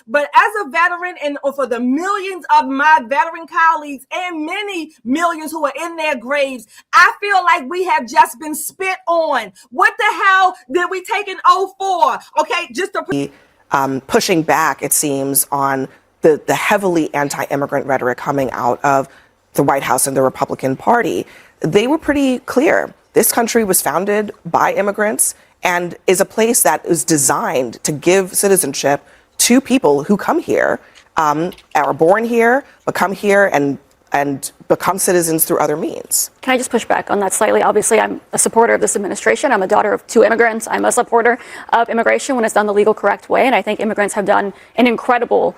But as a veteran, and for the millions of my veteran colleagues and many millions who are in their graves, I feel like we have just been spit on. What the hell did we take an oath for? Okay, just to pushing back, it seems, on the heavily anti-immigrant rhetoric coming out of the White House and the Republican Party. They were pretty clear. This country was founded by immigrants and is a place that is designed to give citizenship to people who come here, are born here, but come here and become citizens through other means. Can I just push back on that slightly? Obviously, I'm a supporter of this administration. I'm a daughter of 2 immigrants. I'm a supporter of immigration when it's done the legal correct way. And I think immigrants have done an incredible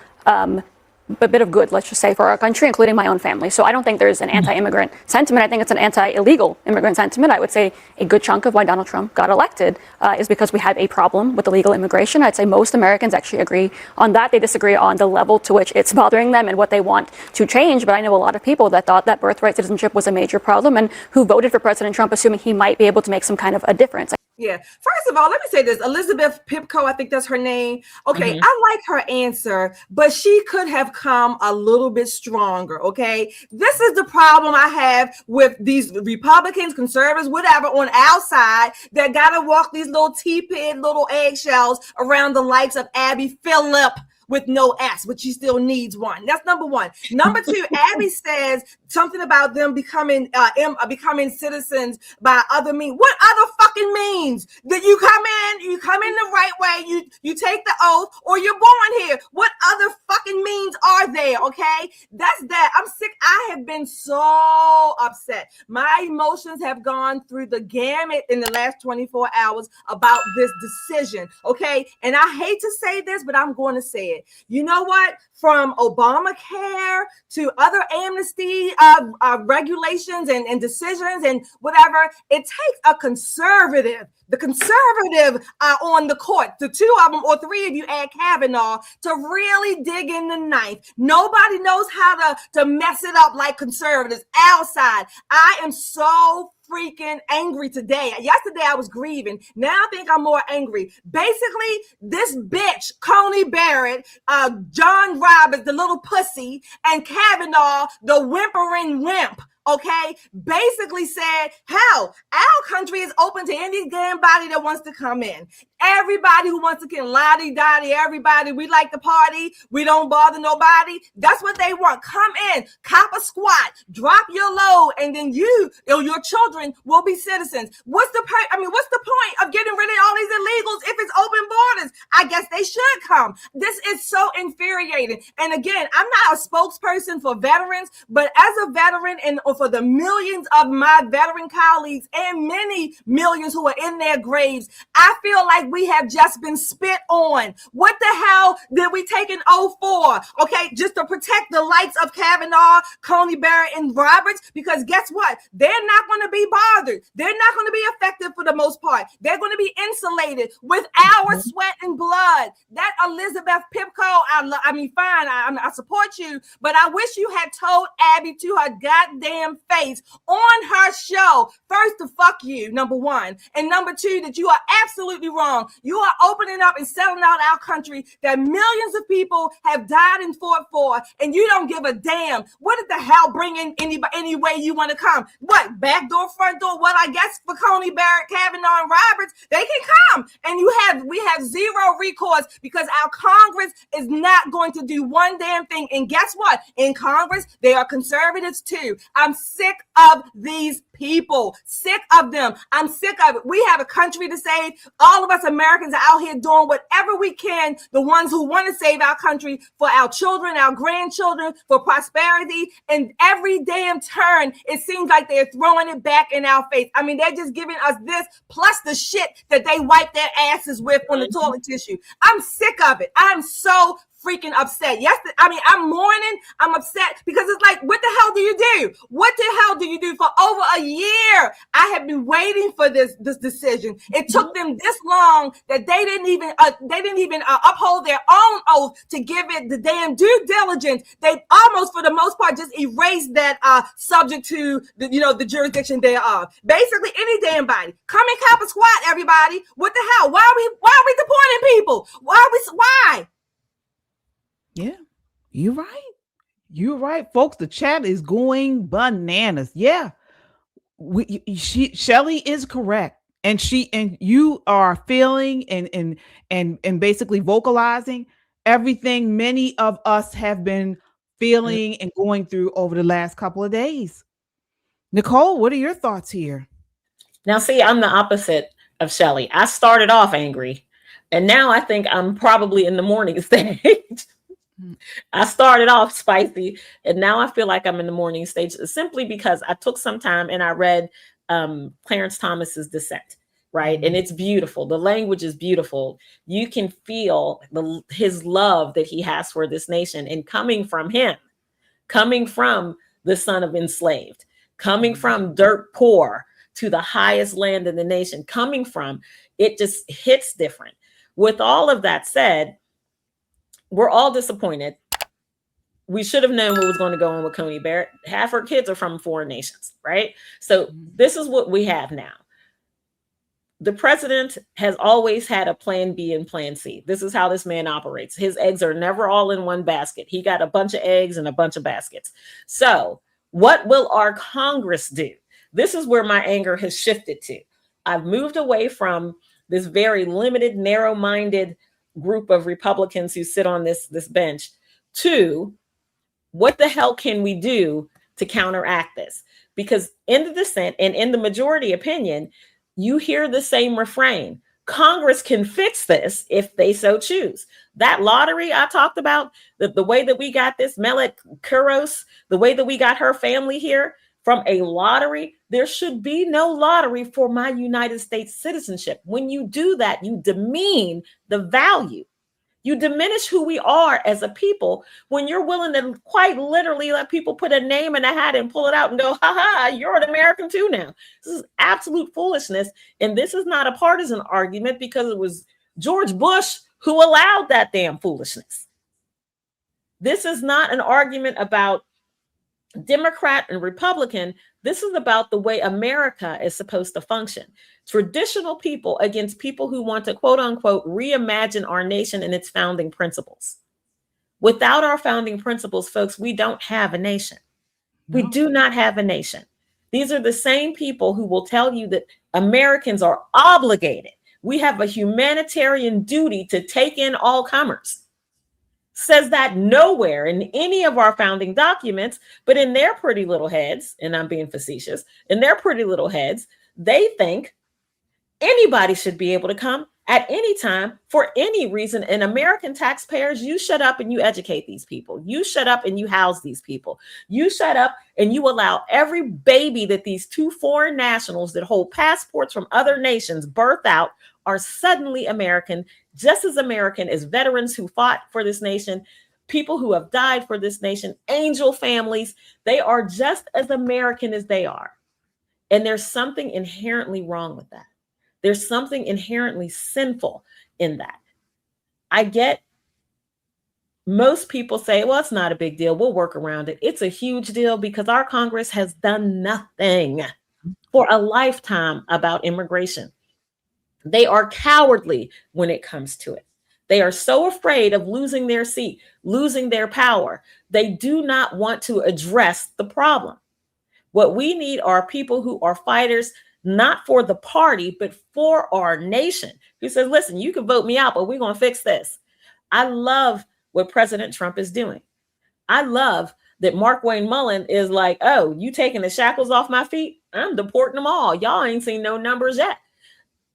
bit of good, let's just say, for our country, including my own family. So I don't think there's an anti-immigrant sentiment. I think it's an anti-illegal immigrant sentiment. I would say a good chunk of why Donald Trump got elected is because we have a problem with illegal immigration. I'd say most Americans actually agree on that. They disagree on the level to which it's bothering them and what they want to change. But I know a lot of people that thought that birthright citizenship was a major problem and who voted for President Trump assuming he might be able to make some kind of a difference. Yeah. First of all, let me say this. Elizabeth Pipko, I think that's her name. Okay, I like her answer, but she could have come a little bit stronger, okay? This is the problem I have with these Republicans, conservatives, whatever, on our side that got to walk these little teapid little eggshells around the likes of Abby Phillip with no S, but she still needs one. That's number one. Number two, Abby says something about them becoming citizens by other means. What other fucking means? That you come in the right way, you take the oath, or you're born here. What other fucking means are there? Okay, that's that. I'm sick. I have been so upset. My emotions have gone through the gamut in the last 24 hours about this decision. Okay, and I hate to say this, but I'm going to say it. You know what? From Obamacare to other amnesty regulations and decisions and whatever, it takes a conservative, the conservative on the court, the 2 of them or 3 if you add Kavanaugh, to really dig in the knife. Nobody knows how to mess it up like conservatives outside. I am so freaking angry today. Yesterday I was grieving. Now I think I'm more angry. Basically, this bitch, Coney Barrett, John Roberts, the little pussy, and Kavanaugh, the whimpering wimp, okay, basically said, hell, our country is open to any damn body that wants to come in. Everybody who wants to get lottie-dottie, everybody, we like to party, we don't bother nobody. That's what they want. Come in, cop a squat, drop your load, and then you or your children will be citizens. What's the point of getting rid of all these illegals if it's open borders? I guess they should come. This is so infuriating. And again, I'm not a spokesperson for veterans, but as a veteran and for the millions of my veteran colleagues and many millions who are in their graves, I feel like we have just been spit on. What the hell did we take an oath for? Okay, just to protect the likes of Kavanaugh, Coney Barrett, and Roberts, because guess what? They're not going to be bothered. They're not going to be affected for the most part. They're going to be insulated with our sweat and blood. That Elizabeth Pipko, fine, I support you, but I wish you had told Abby to her goddamn face on her show, first, to fuck you, number one, and number two, that you are absolutely wrong. You are opening up and selling out our country that millions of people have died and fought for, and you don't give a damn. What the hell bring in any way you want to come? What, back door, front door? Well, I guess for Coney Barrett, Kavanaugh, and Roberts, they can come. And we have zero recourse because our Congress is not going to do one damn thing. And guess what? In Congress, they are conservatives too. I'm sick of these people. Sick of them. I'm sick of it. We have a country to save. All of us Americans are out here doing whatever we can, the ones who want to save our country, for our children, our grandchildren, for prosperity. And every damn turn, it seems like they're throwing it back in our face. I mean, they're just giving us this plus the shit that they wipe their asses with on the toilet tissue. I'm sick of it. I'm so freaking upset. Yes, I'm mourning. I'm upset because it's like, what the hell do you do? What the hell do you do? For over a year, I have been waiting for this decision. It took them this long that they didn't even uphold their own oath to give it the damn due diligence. They almost, for the most part, just erased that subject to the jurisdiction thereof. Basically, any damn body. Come and cop a squat, everybody. What the hell? Why are we deporting people? Why? You're right. You're right, folks. The chat is going bananas. Yeah, Shelly is correct, and you are feeling and basically vocalizing everything many of us have been feeling and going through over the last couple of days. Nicole, what are your thoughts here? Now, see, I'm the opposite of Shelly. I started off angry, and now I think I'm probably in the morning stage. I started off spicy, and now I feel like I'm in the morning stage simply because I took some time and I read Clarence Thomas's Dissent, right? And it's beautiful. The language is beautiful. You can feel his love that he has for this nation, and coming from him, coming from the son of enslaved, coming from dirt poor to the highest land in the nation, coming from, it just hits different. With all of that said, we're all disappointed. We should have known what was going to go on with Coney Barrett. Half her kids are from foreign nations, right? So this is what we have now. The president has always had a plan B and plan C. This is how this man operates. His eggs are never all in one basket. He got a bunch of eggs and a bunch of baskets. So what will our Congress do? This is where my anger has shifted to. I've moved away from this very limited, narrow-minded group of Republicans who sit on this bench to what the hell can we do to counteract this? Because in the dissent and in the majority opinion, you hear the same refrain. Congress can fix this if they so choose. That lottery I talked about, the way that we got this, Melet Kuros, the way that we got her family here from a lottery, there should be no lottery for my United States citizenship. When you do that, you demean the value. You diminish who we are as a people when you're willing to quite literally let people put a name in a hat and pull it out and go, ha, you're an American too now. This is absolute foolishness. And this is not a partisan argument because it was George Bush who allowed that damn foolishness. This is not an argument about Democrat and Republican. This is about the way America is supposed to function. Traditional people against people who want to, quote unquote, reimagine our nation and its founding principles. Without our founding principles, folks, we don't have a nation. No. We do not have a nation. These are the same people who will tell you that Americans are obligated. We have a humanitarian duty to take in all comers. Says that nowhere in any of our founding documents, but in their pretty little heads, and I'm being facetious, in their pretty little heads, they think anybody should be able to come at any time for any reason. And American taxpayers, you shut up and you educate these people. You shut up and you house these people. You shut up and you allow every baby that these two foreign nationals that hold passports from other nations birth out are suddenly American, just as American as veterans who fought for this nation, people who have died for this nation, angel families. They are just as American as they are. And there's something inherently wrong with that. There's something inherently sinful in that. I get most people say, well, it's not a big deal. We'll work around it. It's a huge deal because our Congress has done nothing for a lifetime about immigration. They are cowardly when it comes to it. They are so afraid of losing their seat, losing their power. They do not want to address the problem. What we need are people who are fighters, not for the party, but for our nation, who says, listen, you can vote me out, but we're going to fix this. I love what President Trump is doing. I love that Mark Wayne Mullen is like, oh, you taking the shackles off my feet? I'm deporting them all. Y'all ain't seen no numbers yet.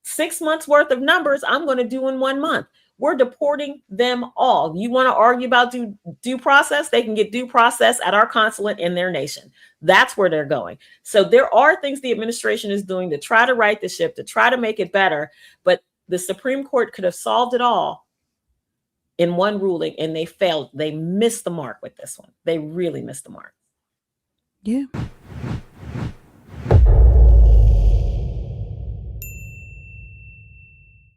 6 months worth of numbers I'm going to do in 1 month. We're deporting them all. You want to argue about due process? They can get due process at our consulate in their nation. That's where they're going. So there are things the administration is doing to try to right the ship, to try to make it better. But the Supreme Court could have solved it all in one ruling, and they failed. They missed the mark with this one. They really missed the mark. Yeah.